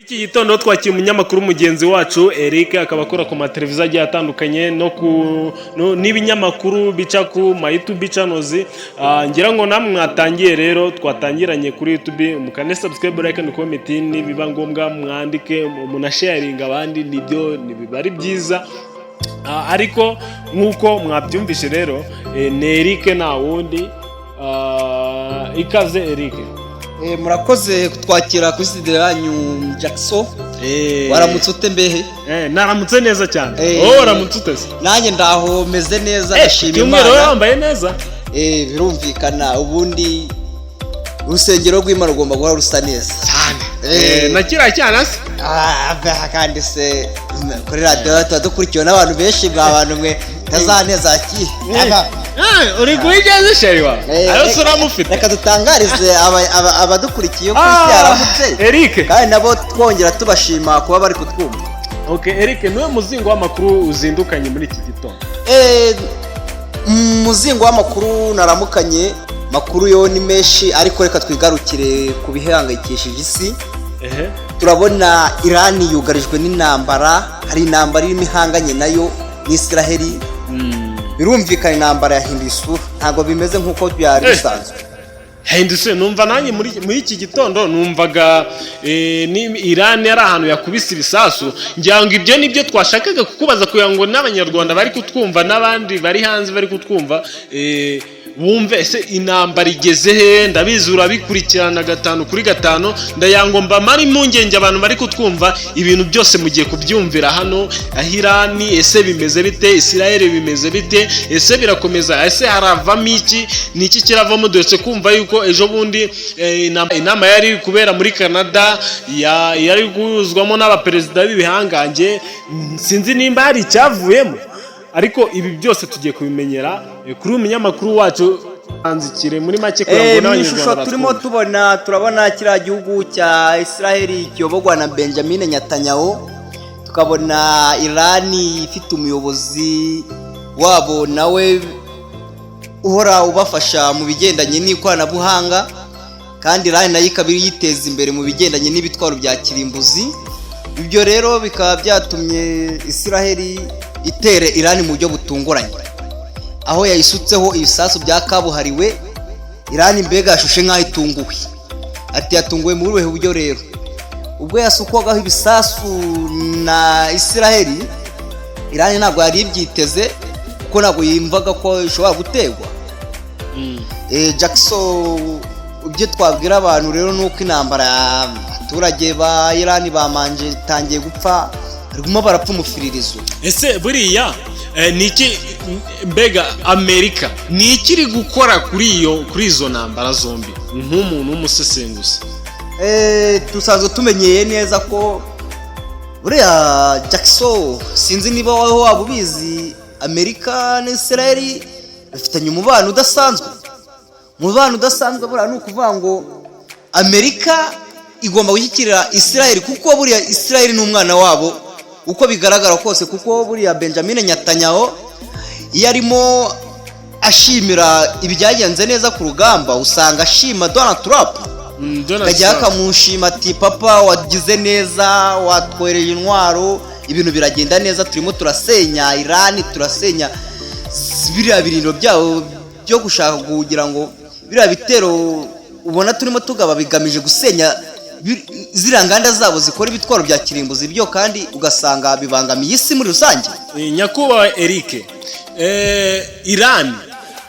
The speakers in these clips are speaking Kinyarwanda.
Iki gitondo twakiye umunyamakuru mugenzi wacu Eric akaba akora ku mateleviziyo agiye atandukanye n'ibinyamakuru bica ku ma YouTube channels. Ngira ngo namwe mwatangiye rero twatangiranye kuri YouTube, mukane subscribe, like and comment, nibiba ngombwa mwandike munasharinga abandi, nibyo nibibari byiza. Ariko nkuko mwabyumvise rero ni Eric na wundi ikaze Eric. Murakoze kutwakira kuri studio yanyu Jackson. Waramutse ute mbehe? Naramutse neza cyane. Waramutse ute? Nanjye ndaho meze neza, ndashimira Imana. Cyumweru wambaye neza? Birumvikana, ubundi urusengero rw'Imana rugomba guhora rusa neza cyane. Nakira cyane se? Kandi se kuri radio tudukurikiwe n'abantu benshi, abantu mwe tazaneza ki. Uri kuyigeze sheriwa? Ayo sura mufite. Reka dutangarize abadukurikiye ko isi yaramutse. Eric. Kandi nabo twongera tubashima kuba bari kutwumva. Okay, Eric, niwe muzingo w'amakuru uzindukanye muri iki gitondo? Muzingo w'amakuru naramukanye, makuru yo ni menshi, ariko reka twigarukire ku bihangayikishije isi. Turabona Iran yugarijwe n'intambara, hari intambara irimo ihanganye nayo ni Israeli. Birumvikana intambara yahinduye isura, ntabwo bimeze nk'uko byari bisanzwe. Hinduse numva nanjye muri iki gitondo numvaga ni Iran yari ahantu yakubise ibisasu. Ngira ngo ibyo nibyo twashakaga kukubaza kugira ngo n'abanyarwanda bari kutwumva n'abandi bari hanze bari kutwumva wumve ese intambara igeze he. Ndabizi urabikurikirana 5 kuri 5, ndayango mbamara impungenge abantu bari kutwumva, ibintu byose mugiye kubyumvira hano. Iran ese bimeze bite, Israel bimeze bite, ese birakomeza, ese haravamo iki, niki kiravamo? Dore kumva yuko ejo bundi inama yari kubera muri Canada yari guzwamo n'abaperezida b'ibihangange, sinzi nimba hari cyavuyemo, ariko ibi byose tugiye kubimenyera kuri umunyamakuru wacu anzikire muri make kugira ngo n'abanyarwanda turimo turabona kiriya gihugu cya Israel kiyobogwa na Benjamin Netanyahu, tukabona Iran ifite umuyobozi wabo nawe uhora ubafasha mu bigendanye n'ikoranabuhanga, kandi Iran nayo ikaba yiteza imbere mu bigendanye n'ibitwaro bya kirimbuzi. Ibyo rero bikaba byatumye Israel itere Iran mu buryo butunguranye, aho yayisutseho ibisasu bya kabuhariwe. Iran mbega yashushe nk'aho itunguwe, ati yatunguwe muri uruhe buryo rero? Ubwo yasukwagaho ibisasu na Israel, Iran ntabwo yari ibyiteze kuko ntabwo yimvaga ko ishobora gutegwa. Jackson, ibyo twabwira abantu rero nuko intambara abaturage ba Iran bamanje tangiye gupfa, arimo barapfa umufiririzo. Ese buriya niki mbega Amerika niki iri gukora kuri izo ntambara zombi nk'umuntu w'umusesenguzi? Tusanzwe tumenyeye neza ko buriya Jackson, sinzi niba waba ubizi, Amerika na Israel bafitanye umubano udasanzwe. Buriya ni ukuvuga ngo Amerika igomba gushyigikira Israel kuko buriya Israel ni umwana wabo uko bigaragara kose, kuko buriya Benjamin Netanyahu iyo arimo ashimira ibyagenze neza ku rugamba, usanga ashima Donald Trump. Kajya akamushima ati papa wagize neza, watwereye intwaro, ibintu biragenda neza, turimo turasenya Iran, turasenya biriya birindiro byabo byo gushaka kugira ngo biriya bitero ubona turimo tugaba bigamije gusenya ziriya nganda zabo zikora ibitwaro bya kirimbuzi, byo kandi ugasanga bibangamiye isi muri rusange. Nyakubahwa Eric, Iran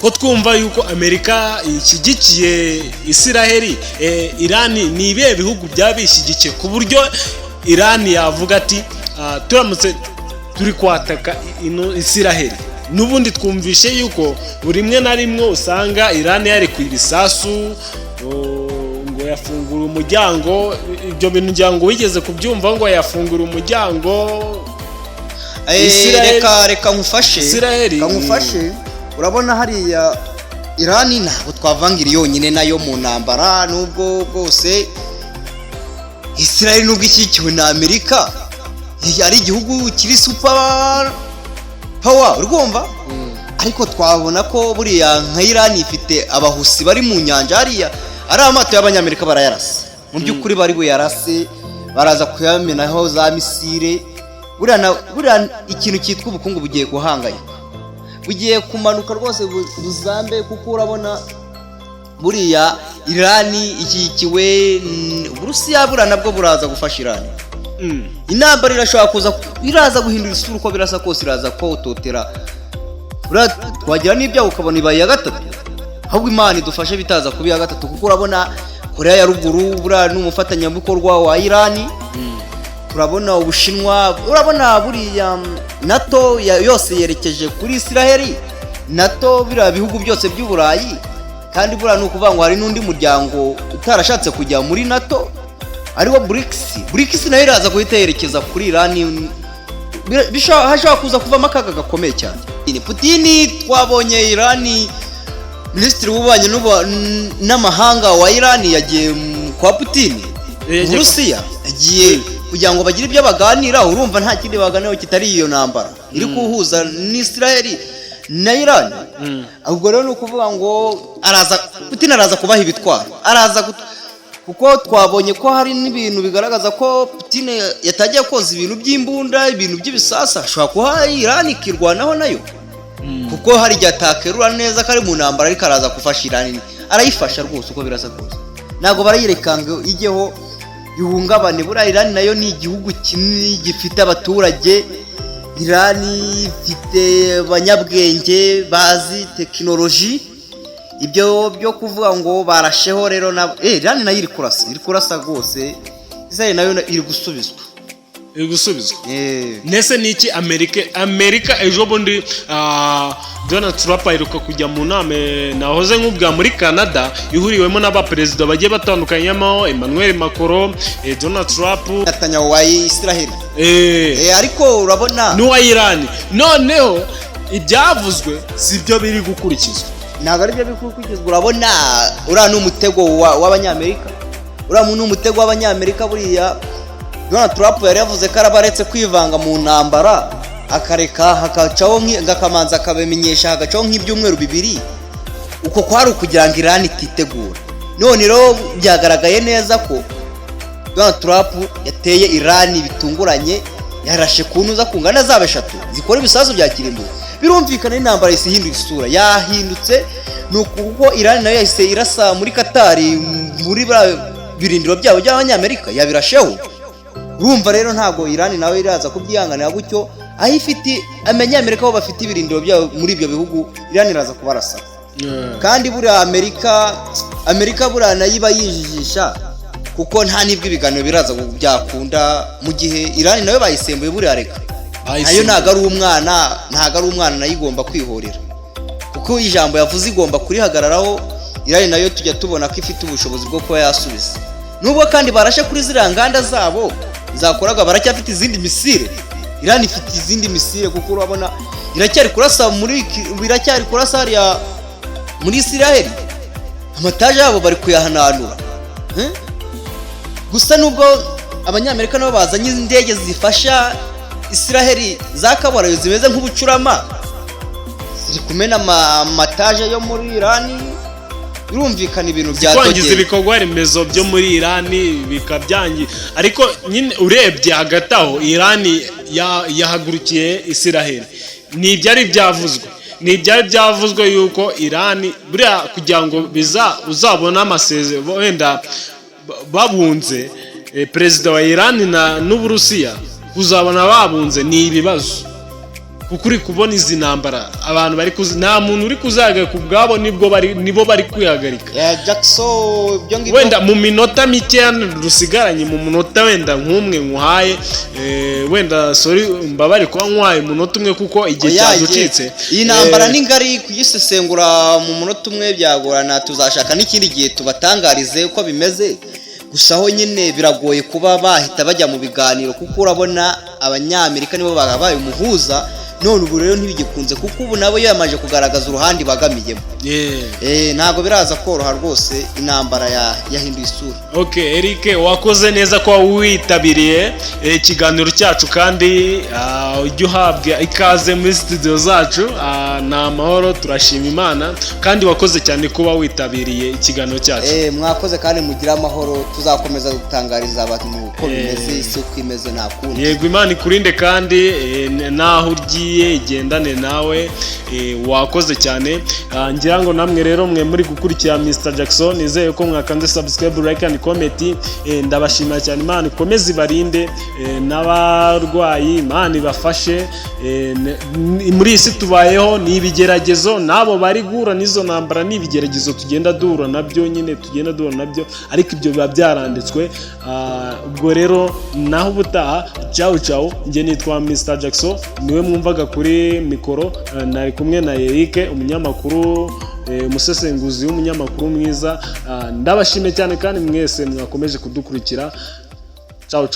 ko twumva yuko Amerika ishyigikiye Israel, Iran ni ibihe bihugu byabishyigikiye ku buryo Iran yavuga ati turamutse turi kwataka Israel? Nubundi twumvishe yuko buri rimwe na rimwe usanga Iran yarekuye ibisasu ngo yafungura umuryango. Ibyo bintu ngira ngo wigeze kubyumva ngo yafungura umuryango? Reka nkufashe. Urabona hariya Iran ntabwo twavangira yonyine nayo mu ntambara, nubwo bwose Israel nubwo ishyigikiwe na Amerika ari igihugu kiri super power, urumva? Ariko twabona ko buriya nka Iran ifite abahusi bari mu nyanja hariya, ari amato y'abanyamerika barayarasa. Mu by'ukuri bari buyarase baraza kuyamenaho za misile. Buriya ikintu cyitwa ubukungu bugiye guhangayika, bugiye kumanuka rwose buzambe, kuko urabona buriya Irani ishyigikiwe Uburusiya, buriya nabwo buraza gufasha Irani. Intambara irashobora kuza, iraza guhindura isura uko birasa kose, iraza kototera. Twagira n'ibyago ukabona ibaye ya gatatu, ahubwo Imana idufashe bitaza kuba iya gatatu, kuko urabona Korea ya ruguru buriya ni umufatanyabikorwa wa Irani. Turabona Ubushinwa, urabona buriya NATO yose yerekeje kuri Israel. NATO biriya bihugu byose by'Uburayi, kandi buriya ni ukuvuga ngo hari n'undi muryango utarashatse kujya muri NATO ariwo BRICS nayo iraza guhita yerekeza kuri Irani. Hashobora kuza kuvamo akaga gakomeye cyane. Putin twabonye Irani, Minisitiri w'ububanyi n'amahanga wa Irani yagiye kwa Putin Uburusiya, yagiye kugira ngo bagire ibyo baganira. Urumva nta kindi baganiraho kitari iyo ntambara iri kuhuza n'Israel na Irani. Ubwo rero ni ukuvuga ngo Putin araza kubaha ibitwaro, kuko twabonye ko hari n'ibintu bigaragaza ko Putin yatagiye koza ibintu by'imbunda, ibintu by'ibisasa, ashobora kuha Irani ikirwanaho nayo, kuko hari igihe atakerura neza ko ari mu ntambara, ariko araza gufasha Irani, arayifasha rwose uko birasa kose. Ntabwo barayireka ngo ijyeho ihungabane. Buriya Irani nayo ni igihugu kinini gifite abaturage. Irani ifite abanyabwenge bazi tekinoloji. Ibyo byo kuvuga ngo barasheho rero na Irani nayo iri kurasa rwose. Israel nayo iri gusubizwa. Nese niki Amerika ejo bundi Donald Trump aheruka kujya mu nama nahoze nk'ubwa muri Canada, ihuriwemo n'abaperezida bagiye batandukanyemo Emmanuel Macron, Donald Trump, Netanyahu wa Israel. Ariko urabona n'uwa Irani. Noneho ibyavuzwe sibyo biri gukurikizwa, ntabwo ari byo bikurikizwa. Urabona uriya ni umutego w'Abanyamerika, buriya Donald Trump yari yavuze ko arabaretse kwivanga mu ntambara, akareka hakacaho ngakamanza akabimenyesha, hagacaho nk'ibyumweru 2. Uko kwari ukugira ngo Irani ititegura. None rero byagaragaye neza ko Donald Trump yateye Irani bitunguranye, yarashe kuntuza kungana zaba 3 zikora ibisasu bya kirimbuzi. Birumvikana intambara isi hindura isura, yahindutse nuko Irani nayo yahise irasa muri Qatar, muri birindiro byabo by'Abanyamerika yabirasheho. Urumva rero ntabwo Irani nawe iraza kubyihanganira gutyo, aho ifite Abanyamerika bo bafite ibirindiro byabo muri ibyo bihugu, Irani iraza kubarasa. Kandi buriya Amerika buriya nayo iba yijijisha, kuko nta nibwo ibiganiro biraza byakunda mu gihe Irani nayo bayisembuye. Buriya reka nayo ntabwo ari umwana, nayo igomba kwihorera, kuko ijambo yavuze igomba kurihagararaho. Irani nayo tujya tubona ko ifite ubushobozi bwo kuba yasubiza, nubwo kandi barashe kuri ziriya nganda zabo zakoraga, baracyafite izindi misile. Irani ifite izindi misile, kuko urabona iracyari kurasa hariya muri Israel. Amataje yabo bari kuyahananura. Gusa nubwo Abanyamerika nabo bazanye indege zifasha Israel za kabarayo zimeze nk'ubucurama, ziri kumena amataje yo muri Irani. Birumvikana ibintu kwangiza ibikorwa remezo byo muri Irani bikabyangi. Ariko nyine urebye hagati aho Irani yahagurukiye Israel, ni ibyari byavuzwe yuko Irani buriya kugira ngo uzabona amasezerano wenda babunze perezida wa Irani n'Uburusiya, kuzabona babunze ni ibibazo, kuko uri kubona izi ntambara abantu bari nta muntu uri kuzaga ku bwabo, nibo bari kwihagarika. Jackson wenda mu minota mike rusigaranye, mu munota wenda nk'umwe nkuhaye, wenda sorry mbabare kuba nkwaye umunota umwe, kuko igihe cyaducitse. Iyi ntambara ni ngari kuyisesengura mu munota umwe byagorana, tuzashaka n'ikindi gihe tubatangarize uko bimeze. Gusa ho nyine biragoye kuba bahita bajya mu biganiro, kuko urabona Abanyamerika nibo babaye umuhuza none ubu rero ntibigikunze kuko ubu nabo yamaje kugaragaza uruhande bagamiyemo. Ntabwo biraza koroha rwose, intambara yahinduye isura. Okay, Eric wakoze neza ko witabiriye ikiganiro cyacu kandi ujye uhabwa ikaze muri studio zacu. Ni amahoro, turashima Imana kandi wakoze cyane kuba witabiriye ikiganiro cyacu. Mwakoze kandi mugira amahoro, tuzakomeza gutangariza abantu uko bimeze, isi uko imeze nta kundi. Yego, Imana ikurinde kandi naho ugiye igendane nawe. Wakoze cyane. Ngira ngo namwe rero mwe muri gukurikira Mr Jackson, nizeye ko mwakanze subscribe, like and comment. Ndabashimira cyane, Imana ikomeze ibarinde n'abarwayi, Imana ibafashe. Muri isi tubayeho ni ibigeragezo, nabo bari guhura n'izo ntambara n'ibigeragezo tugenda duhura nabyo, ariko ibyo biba byaranditswe. Ubwo rero naho ubutaha, ciao. Njye nitwa Mr Jackson, niwe mwumvaga kuri mikoro, nari kumwe na Eric, umunyamakuru, umusesenguzi w'umunyamakuru mwiza. Ndabashimye cyane kandi mwese mwakomeje kudukurikira. Ciao.